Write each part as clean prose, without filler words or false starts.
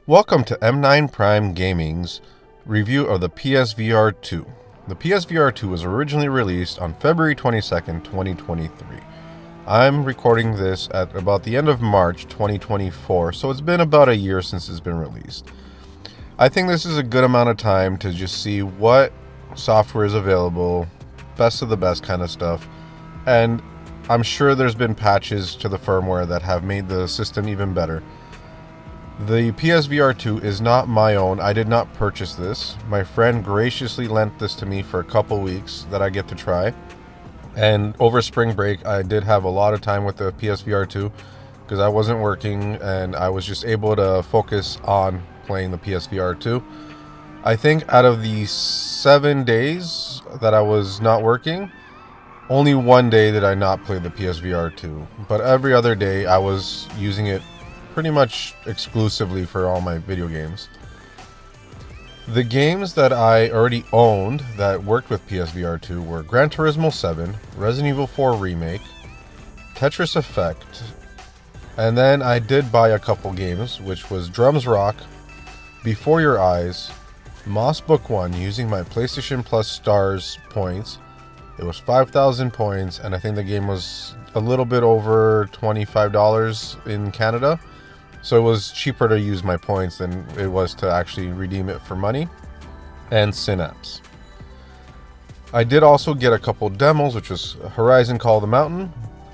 Welcome to M9 Prime Gaming's review of the PSVR2. The PSVR2 was originally released on February 22nd, 2023. I'm recording this at about the end of March 2024, so it's been about a year since it's been released. I think this is a good amount of time to just see what software is available, best of the best kind of stuff, and I'm sure there's been patches to the firmware that have made the system even better. The PSVR2 is not my own. I did not purchase this. My friend graciously lent this to me for a couple weeks that I get to try. And over spring break, I did have a lot of time with the PSVR2 because I wasn't working and I was just able to focus on playing the PSVR2. I think out of the 7 days that I was not working, only one day did I not play the PSVR2. But every other day I was using it pretty much exclusively for all my video games. The games that I already owned that worked with PSVR2 were Gran Turismo 7, Resident Evil 4 Remake, Tetris Effect, and then I did buy a couple games, which was Drums Rock, Before Your Eyes, Moss Book 1 using my PlayStation Plus Stars points. It was 5,000 points, and I think the game was a little bit over $25 in Canada. So it was cheaper to use my points than it was to actually redeem it for money. And Synapse. I did also get a couple demos, which was Horizon Call of the Mountain,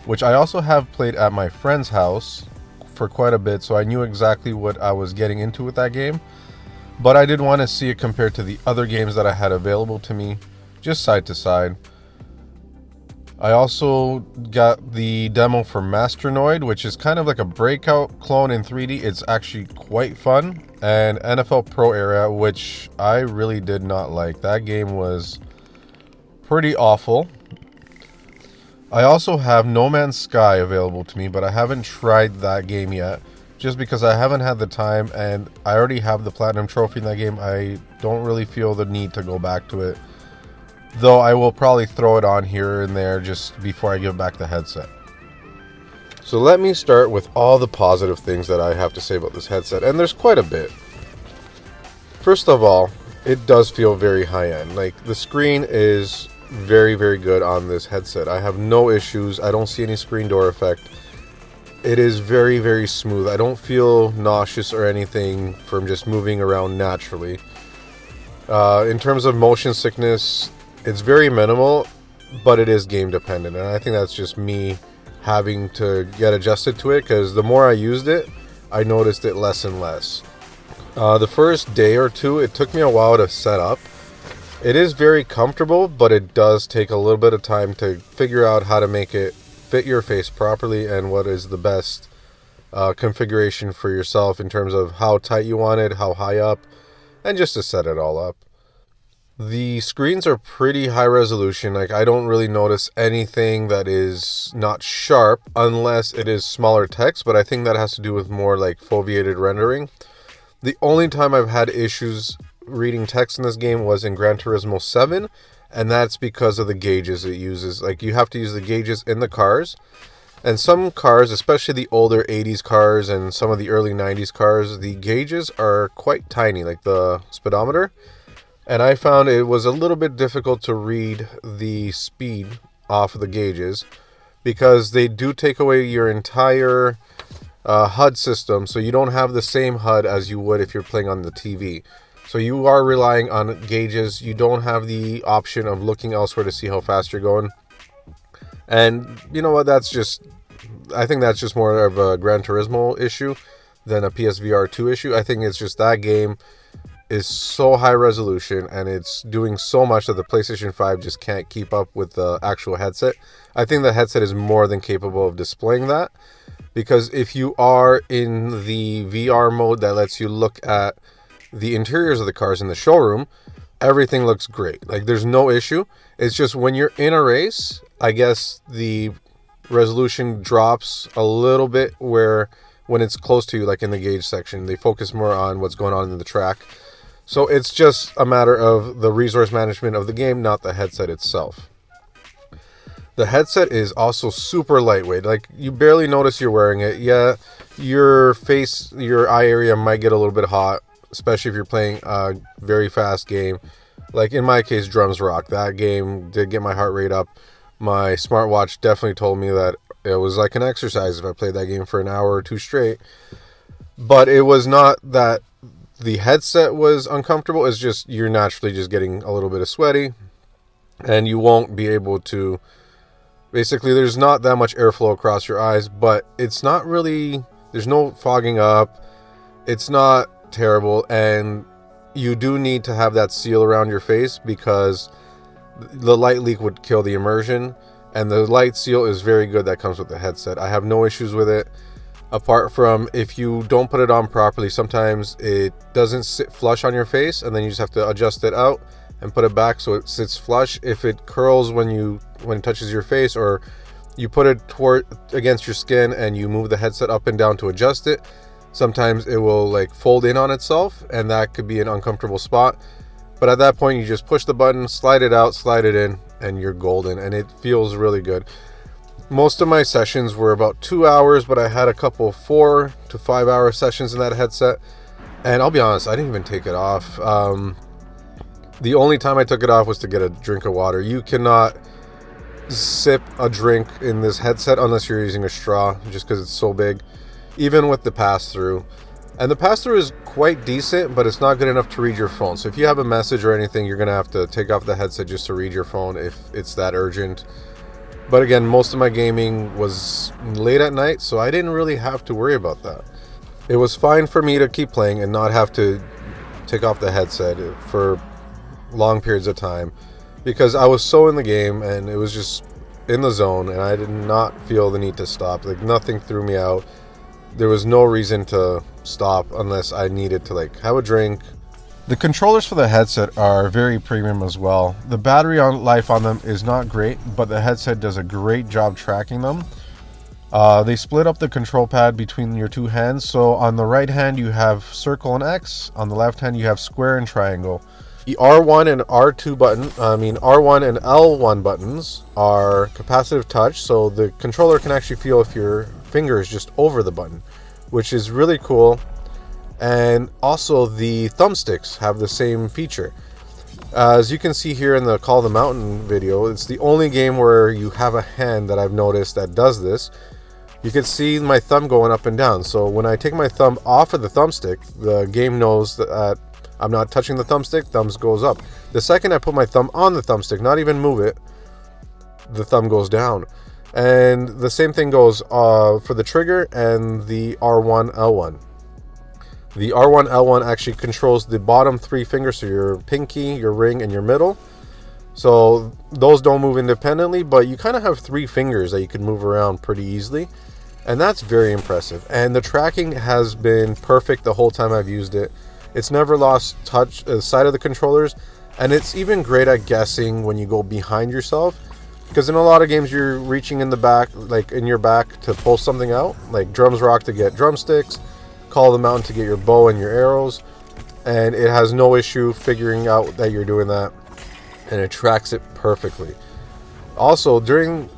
which I also have played at my friend's house for quite a bit, so I knew exactly what I was getting into with that game. But I did want to see it compared to the other games that I had available to me, just side to side. I also got the demo for Masternoid, which is kind of like a Breakout clone in 3D. It's actually quite fun. And NFL Pro Era, which I really did not like. That game was pretty awful. I also have No Man's Sky available to me, but I haven't tried that game yet, just because I haven't had the time, and I already have the Platinum Trophy in that game. I don't really feel the need to go back to it. Though I will probably throw it on here and there just before I give back the headset. So let me start with all the positive things that I have to say about this headset, and there's quite a bit. First of all, it does feel very high-end. Like, the screen is very, very good on this headset. I have no issues. I don't see any screen door effect. It is very, very smooth. I don't feel nauseous or anything from just moving around naturally. In terms of motion sickness, it's very minimal, but it is game dependent, and I think that's just me having to get adjusted to it, because the more I used it, I noticed it less and less. The first day or two, it took me a while to set up. It is very comfortable, but it does take a little bit of time to figure out how to make it fit your face properly and what is the best configuration for yourself in terms of how tight you want it, how high up, and just to set it all up. The screens are pretty high resolution. Like, I don't really notice anything that is not sharp unless it is smaller text, but I think that has to do with more like foveated rendering. The only time I've had issues reading text in this game was in Gran Turismo 7, and that's because of the gauges it uses. Like, you have to use the gauges in the cars, and some cars, especially the older 80s cars and some of the early 90s cars, the gauges are quite tiny, like the speedometer. And I found it was a little bit difficult to read the speed off of the gauges because they do take away your entire HUD system, so you don't have the same HUD as you would if you're playing on the TV. So you are relying on gauges. You don't have the option of looking elsewhere to see how fast you're going. And you know what? I think that's just more of a Gran Turismo issue than a PSVR2 issue. I think it's just that game is so high resolution and it's doing so much that the PlayStation 5 just can't keep up with the actual headset. I think the headset is more than capable of displaying that, because if you are in the VR mode that lets you look at the interiors of the cars in the showroom, everything looks great. Like, there's no issue. It's just when you're in a race, I guess the resolution drops a little bit when it's close to you, like in the gauge section, they focus more on what's going on in the track. So it's just a matter of the resource management of the game, not the headset itself. The headset is also super lightweight. Like, you barely notice you're wearing it. Yeah, your face, your eye area might get a little bit hot, especially if you're playing a very fast game. Like in my case, Drums Rock. That game did get my heart rate up. My smartwatch definitely told me that it was like an exercise if I played that game for an hour or two straight. But it was not that the headset was uncomfortable. It's just you're naturally just getting a little bit of sweaty, and you won't be able to. Basically, there's not that much airflow across your eyes, but it's not really. There's no fogging up. It's not terrible, and you do need to have that seal around your face because the light leak would kill the immersion, and the light seal is very good that comes with the headset. I have no issues with it, apart from if you don't put it on properly, sometimes it doesn't sit flush on your face, and then you just have to adjust it out and put it back so it sits flush. If it curls when it touches your face, or you put it against your skin and you move the headset up and down to adjust it, sometimes it will like fold in on itself, and that could be an uncomfortable spot. But at that point, you just push the button, slide it out, slide it in, and you're golden, and it feels really good. Most of my sessions were about 2 hours, but I had a couple 4 to 5 hour sessions in that headset, and I'll be honest, I didn't even take it off. The only time I took it off was to get a drink of water. You cannot sip a drink in this headset unless you're using a straw, just because it's so big, even with the pass-through. And the pass-through is quite decent, but it's not good enough to read your phone. So if you have a message or anything, you're going to have to take off the headset just to read your phone if it's that urgent. But again, most of my gaming was late at night, so I didn't really have to worry about that. It was fine for me to keep playing and not have to take off the headset for long periods of time, because I was so in the game and it was just in the zone, and I did not feel the need to stop. Like, nothing threw me out. There was no reason to stop unless I needed to like have a drink. The controllers for the headset are very premium as well. The battery life on them is not great, but the headset does a great job tracking them. They split up the control pad between your two hands, so on the right hand you have circle and X, on the left hand you have square and triangle. The R1 and R2 R1 and L1 buttons are capacitive touch, so the controller can actually feel if your finger is just over the button, which is really cool. And also the thumbsticks have the same feature. As you can see here in the Call of the Mountain video, it's the only game where you have a hand that I've noticed that does this. You can see my thumb going up and down. So when I take my thumb off of the thumbstick, the game knows that I'm not touching the thumbstick, thumbs goes up. The second I put my thumb on the thumbstick, not even move it, the thumb goes down. And the same thing goes for the trigger and the R1, L1. The R1, L1 actually controls the bottom 3 fingers, so your pinky, your ring, and your middle. So those don't move independently, but you kind of have 3 fingers that you can move around pretty easily. And that's very impressive. And the tracking has been perfect the whole time I've used it. It's never lost touch sight of the controllers, and it's even great at guessing when you go behind yourself, because in a lot of games you're reaching in the back, like in your back, to pull something out, like Drums Rock to get drumsticks, Call of the Mountain to get your bow and your arrows, and it has no issue figuring out that you're doing that, and it tracks it perfectly. Also, during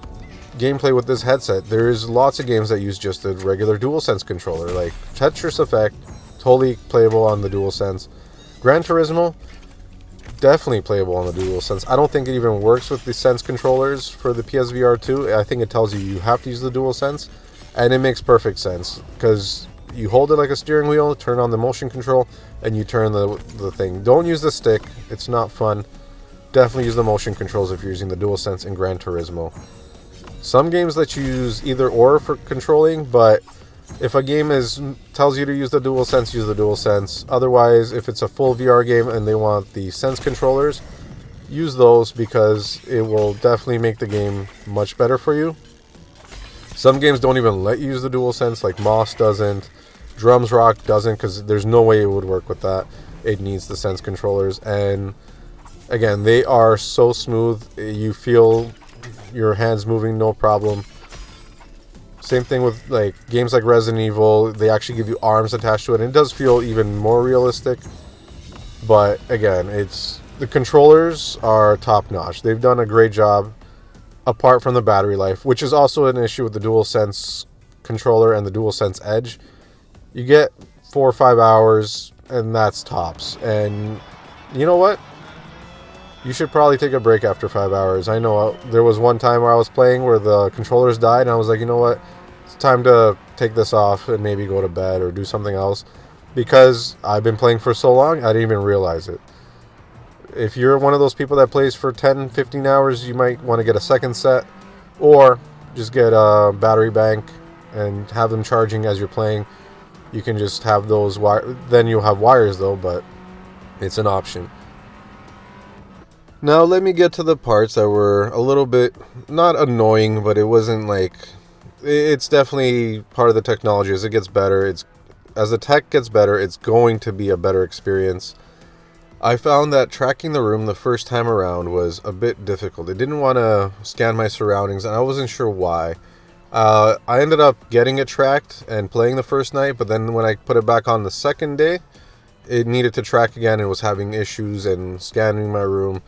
gameplay with this headset, there's lots of games that use just a regular DualSense controller, like Tetris Effect, totally playable on the DualSense. Gran Turismo, definitely playable on the DualSense. I don't think it even works with the Sense controllers for the PSVR2. I think it tells you have to use the DualSense, and it makes perfect sense, because you hold it like a steering wheel, turn on the motion control, and you turn the thing. Don't use the stick, it's not fun. Definitely use the motion controls if you're using the DualSense in Gran Turismo. Some games let you use either or for controlling, but if a game tells you to use the DualSense, use the DualSense. Otherwise, if it's a full VR game and they want the Sense controllers, use those, because it will definitely make the game much better for you. Some games don't even let you use the DualSense, like Moss doesn't, Drums Rock doesn't, because there's no way it would work with that. It needs the Sense controllers, and again, they are so smooth. You feel your hands moving, no problem. Same thing with like games like Resident Evil. They actually give you arms attached to it, and it does feel even more realistic. But again, the controllers are top notch. They've done a great job. apart from the battery life, which is also an issue with the DualSense controller and the DualSense Edge. You get 4 or 5 hours, and that's tops. And you know what? You should probably take a break after 5 hours. I know there was one time where I was playing where the controllers died, and I was like, you know what? It's time to take this off and maybe go to bed or do something else, because I've been playing for so long, I didn't even realize it. If you're one of those people that plays for 10, 15 hours, you might want to get a second set, or just get a battery bank and have them charging as you're playing. You can just have those then you'll have wires though, but it's an option. Now let me get to the parts that were a little bit, not annoying, but it wasn't like, it's definitely part of the technology. As it gets better, as the tech gets better, it's going to be a better experience. I found that tracking the room the first time around was a bit difficult. It didn't want to scan my surroundings, and I wasn't sure why. I ended up getting it tracked and playing the first night, but then when I put it back on the second day, it needed to track again and was having issues and scanning my room.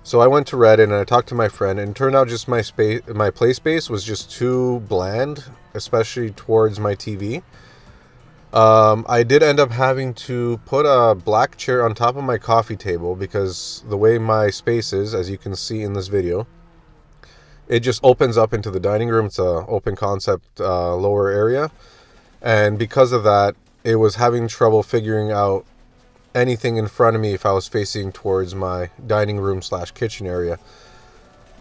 So I went to Reddit and I talked to my friend, and it turned out just my play space was just too bland, especially towards my TV. I did end up having to put a black chair on top of my coffee table because the way my space is, as you can see in this video, it just opens up into the dining room. It's a open concept lower area. And because of that, it was having trouble figuring out anything in front of me if I was facing towards my dining room / kitchen area.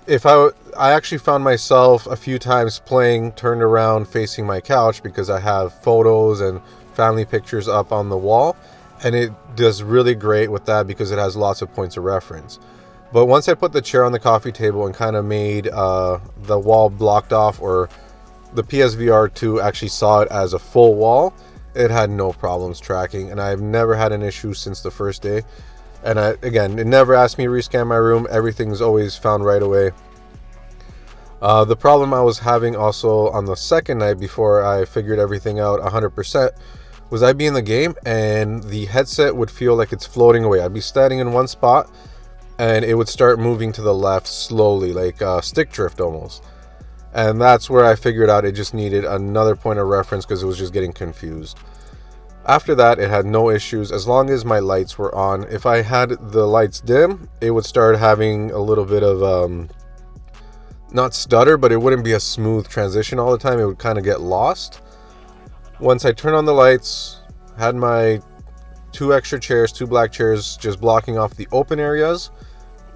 I actually found myself a few times playing turned around facing my couch because I have photos and family pictures up on the wall, and it does really great with that because it has lots of points of reference. But once I put the chair on the coffee table and kind of made the wall blocked off, or the PSVR2 actually saw it as a full wall, it had no problems tracking, and I've never had an issue since the first day. And again, it never asked me to rescan my room. Everything's always found right away. The problem I was having also on the second night before I figured everything out 100% was I'd be in the game and the headset would feel like it's floating away. I'd be standing in one spot and it would start moving to the left slowly, like stick drift almost. And that's where I figured out it just needed another point of reference because it was just getting confused. After that, it had no issues as long as my lights were on. If I had the lights dim, it would start having a little bit of, not stutter, but it wouldn't be a smooth transition all the time. It would kind of get lost. Once I turned on the lights, had my 2 extra chairs, 2 black chairs, just blocking off the open areas,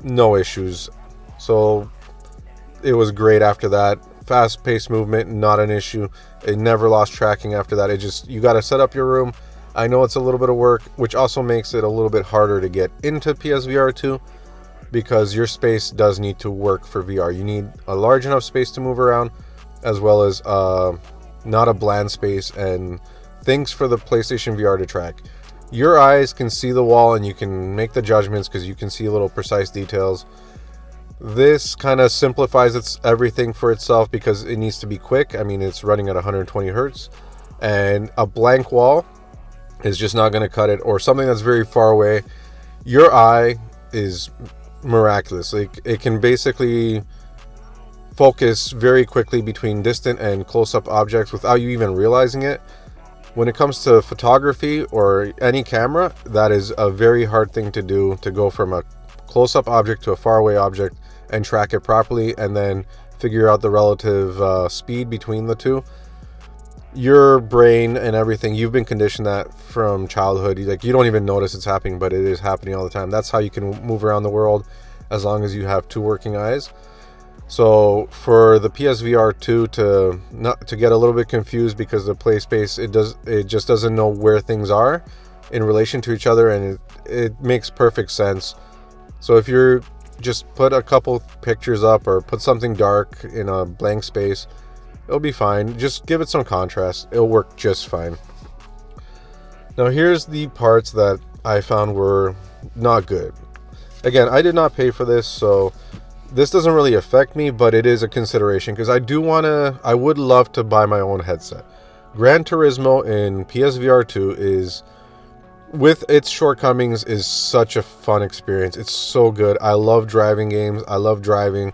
no issues. So it was great after that. Fast-paced movement, not an issue. It never lost tracking after that. You got to set up your room. I know it's a little bit of work, which also makes it a little bit harder to get into PSVR2 because your space does need to work for VR. You need a large enough space to move around, as well as not a bland space, and things for the PlayStation VR to track. Your eyes can see the wall and you can make the judgments because you can see little precise details. This kind of simplifies everything for itself because it needs to be quick. I mean, it's running at 120 hertz, and a blank wall is just not going to cut it, or something that's very far away. Your eye is miraculous. Like, it can basically focus very quickly between distant and close-up objects without you even realizing it. When it comes to photography or any camera, that is a very hard thing to do, to go from a close-up object to a faraway object and track it properly and then figure out the relative speed between the two. Your brain and everything, you've been conditioned that from childhood. You don't even notice it's happening, but it is happening all the time. That's how you can move around the world as long as you have 2 working eyes. So for the PSVR2 to get a little bit confused because the play space, it just doesn't know where things are in relation to each other, and it makes perfect sense. So if you're just put a couple pictures up or put something dark in a blank space, it'll be fine. Just give it some contrast. It'll work just fine. Now here's the parts that I found were not good. Again, I did not pay for this, so this doesn't really affect me, but it is a consideration because I would love to buy my own headset. Gran Turismo in PSVR2 is, with its shortcomings, is such a fun experience. It's so good. I love driving games. I love driving.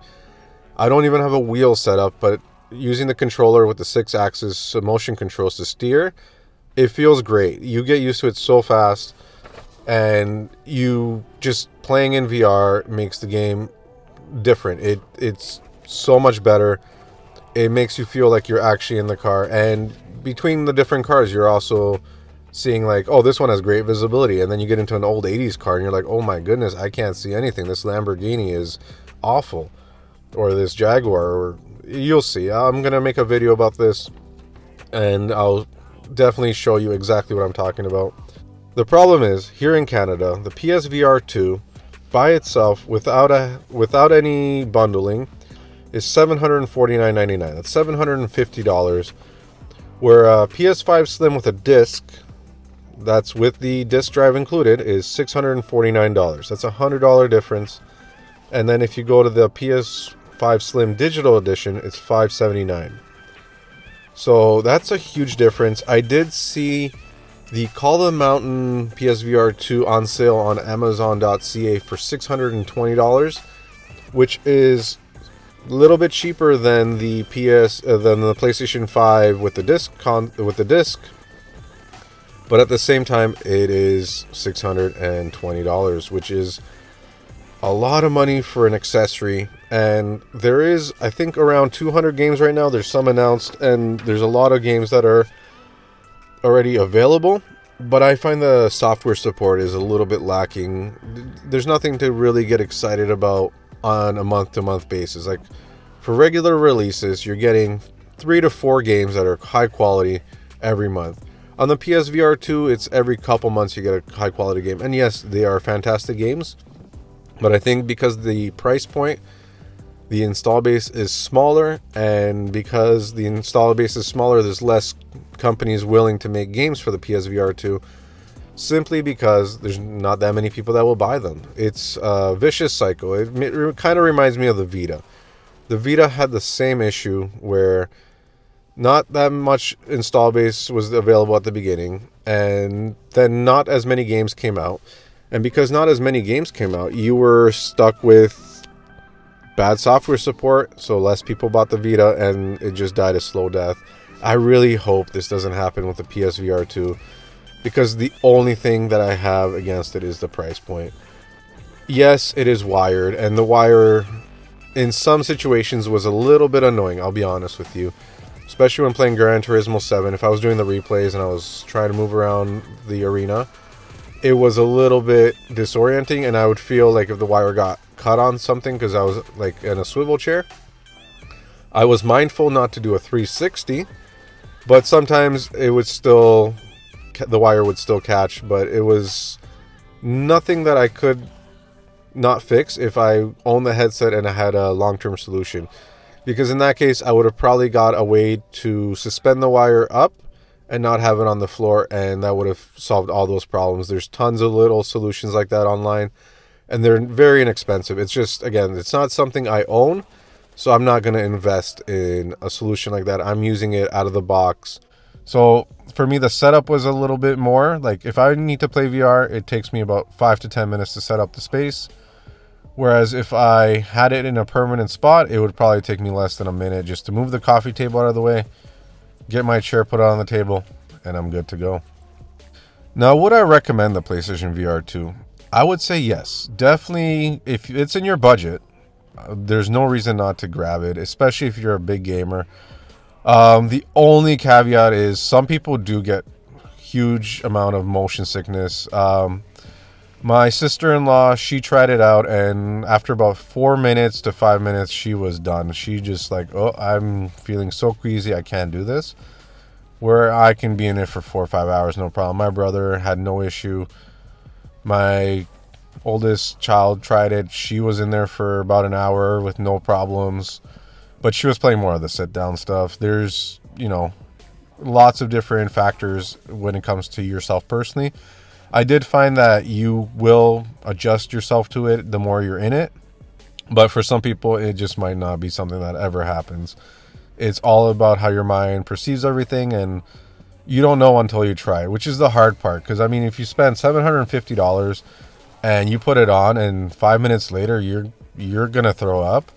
I don't even have a wheel set up, but using the controller with the 6-axis motion controls to steer, it feels great. You get used to it so fast, and you just playing in VR makes the game different. It's so much better. It makes you feel like you're actually in the car, and between the different cars, you're also seeing like, oh, this one has great visibility, and then you get into an old 80s car and you're like, oh my goodness, I can't see anything. This Lamborghini is awful, or this Jaguar, or you'll see. I'm gonna make a video about this, and I'll definitely show you exactly what I'm talking about. The problem is, here in Canada, the PSVR2 by itself, without any bundling, is $749.99. That's $750. Where a PS5 Slim with a disc, that's with the disc drive included, is $649. That's a $100 difference. And then if you go to the PS5 Slim Digital Edition, it's $579. So that's a huge difference. I did see the Call of the Mountain PSVR 2 on sale on Amazon.ca for $620, which is a little bit cheaper than the PlayStation 5 with the disc, but at the same time, it is $620, which is a lot of money for an accessory. And there is, I think, around 200 games right now. There's some announced, and there's a lot of games that are already available. But I find the software support is a little bit lacking. There's nothing to really get excited about on a month-to-month basis. Like, for regular releases, you're getting 3 to 4 games that are high quality every month. On the PSVR 2, it's every couple months you get a high quality game. And yes, they are fantastic games, but I think because the price point, the install base is smaller, and because the install base is smaller, there's less companies willing to make games for the PSVR 2, simply because there's not that many people that will buy them. It's a vicious cycle. It kind of reminds me of the Vita. The Vita had the same issue where not that much install base was available at the beginning, and then not as many games came out. And because not as many games came out, you were stuck with bad software support, so less people bought the Vita, and it just died a slow death. I really hope this doesn't happen with the PSVR 2, because the only thing that I have against it is the price point. Yes, it is wired, and the wire in some situations was a little bit annoying, I'll be honest with you. Especially when playing Gran Turismo 7, if I was doing the replays and I was trying to move around the arena, it was a little bit disorienting, and I would feel like if the wire got cut on something, because I was like in a swivel chair. I was mindful not to do a 360, but sometimes it would still, the wire would still catch, but it was nothing that I could not fix if I owned the headset and I had a long-term solution. Because in that case, I would have probably got a way to suspend the wire up and not have it on the floor, and that would have solved all those problems. There's tons of little solutions like that online, and they're very inexpensive. It's just, again, it's not something I own, so I'm not going to invest in a solution like that. I'm using it out of the box. So for me, the setup was a little bit more. Like, if I need to play VR, it takes me about 5 to 10 minutes to set up the space. Whereas if I had it in a permanent spot, it would probably take me less than a minute just to move the coffee table out of the way, get my chair put on the table, and I'm good to go. Now, would I recommend the PlayStation VR 2? I would say yes. Definitely, if it's in your budget, there's no reason not to grab it, especially if you're a big gamer. The only caveat is some people do get huge amount of motion sickness. My sister-in-law, she tried it out, and after about 4 minutes to 5 minutes, she was done. She just like, oh, I'm feeling so queasy, I can't do this. Where I can be in it for 4 or 5 hours, no problem. My brother had no issue. My oldest child tried it. She was in there for about an hour with no problems. But she was playing more of the sit-down stuff. There's, lots of different factors when it comes to yourself personally. I did find that you will adjust yourself to it the more you're in it. But for some people, it just might not be something that ever happens. It's all about how your mind perceives everything, and you don't know until you try, which is the hard part. Because, I mean, if you spend $750 and you put it on and 5 minutes later you're going to throw up,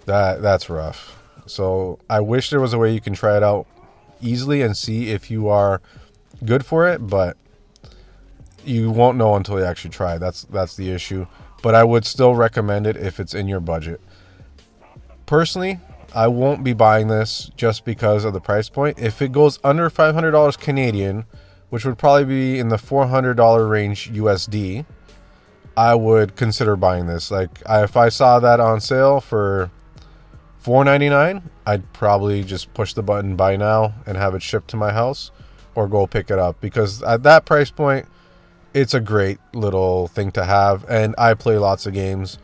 That's rough. So I wish there was a way you can try it out easily and see if you are good for it, but you won't know until you actually try. That's the issue. But I would still recommend it if it's in your budget. Personally, I won't be buying this just because of the price point. If it goes under $500 Canadian, which would probably be in the $400 range USD, I would consider buying this. Like, if I saw that on sale for $4.99, I'd probably just push the button buy now and have it shipped to my house, or go pick it up, because at that price point, it's a great little thing to have, and I play lots of games.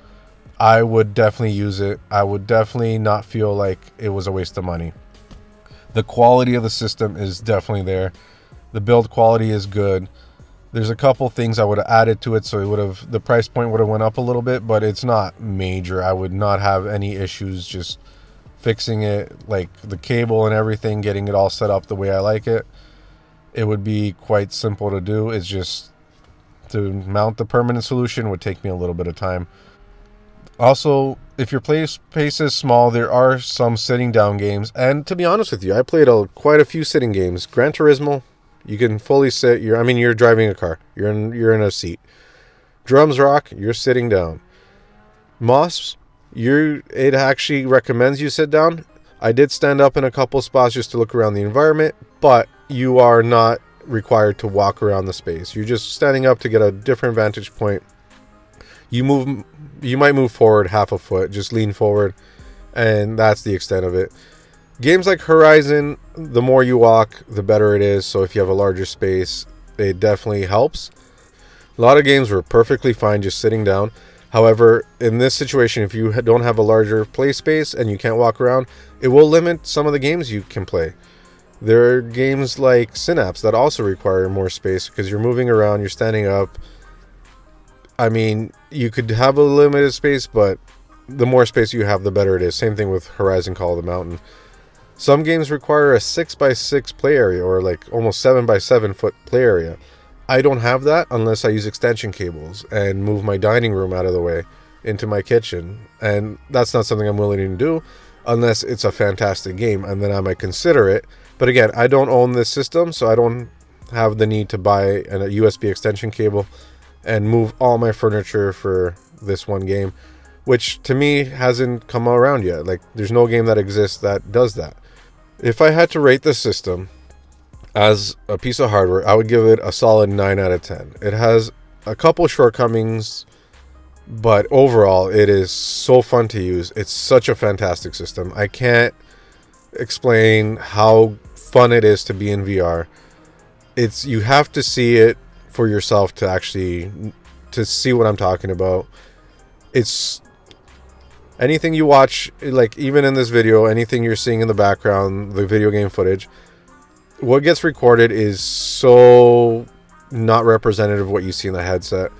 I would definitely use it. I would definitely not feel like it was a waste of money. The quality of the system is definitely there. The build quality is good. There's a couple things I would have added to it, so the price point would have went up a little bit, but it's not major. I would not have any issues just fixing it, like the cable and everything, getting it all set up the way I like it. It would be quite simple to do. It's just to mount the permanent solution would take me a little bit of time. Also, if your play space is small, there are some sitting down games, and to be honest with you, I played quite a few sitting games. Gran Turismo, you can fully sit. You're driving a car. You're in a seat. Drums Rock, you're sitting down. Moss, it actually recommends you sit down. I did stand up in a couple spots just to look around the environment, but you are not required to walk around the space. You're just standing up to get a different vantage point. You might move forward half a foot, just lean forward, and that's the extent of it. Games like Horizon, the more you walk, the better it is. So if you have a larger space, it definitely helps. A lot of games were perfectly fine just sitting down. However, in this situation, if you don't have a larger play space and you can't walk around, it will limit some of the games you can play. There are games like Synapse that also require more space because you're moving around, you're standing up. I mean, you could have a limited space, but the more space you have, the better it is. Same thing with Horizon Call of the Mountain. Some games require a 6x6 play area, or like almost 7x7 foot play area. I don't have that unless I use extension cables and move my dining room out of the way into my kitchen. And that's not something I'm willing to do unless it's a fantastic game, and then I might consider it. But again, I don't own this system, so I don't have the need to buy a USB extension cable and move all my furniture for this one game, which to me hasn't come around yet. Like, there's no game that exists that does that. If I had to rate the system as a piece of hardware, I would give it a solid 9 out of 10. It has a couple shortcomings, but overall, it is so fun to use. It's such a fantastic system. I can't explain how fun it is to be in VR. You have to see it for yourself to see what I'm talking about. It's anything you watch, like even in this video, anything you're seeing in the background, the video game footage, what gets recorded is so not representative of what you see in the headset.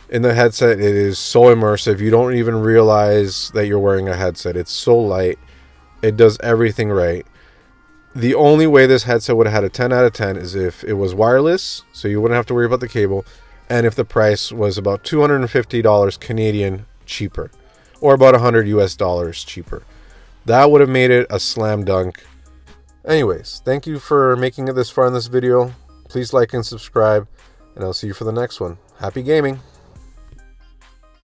In the headset, it is so immersive. You don't even realize that you're wearing a headset. It's so light. It does everything right. The only way this headset would have had a 10 out of 10 is if it was wireless, so you wouldn't have to worry about the cable, and if the price was about $250 Canadian cheaper, or about $100 US cheaper. That would have made it a slam dunk. Anyways, thank you for making it this far in this video. Please like and subscribe, and I'll see you for the next one. Happy gaming!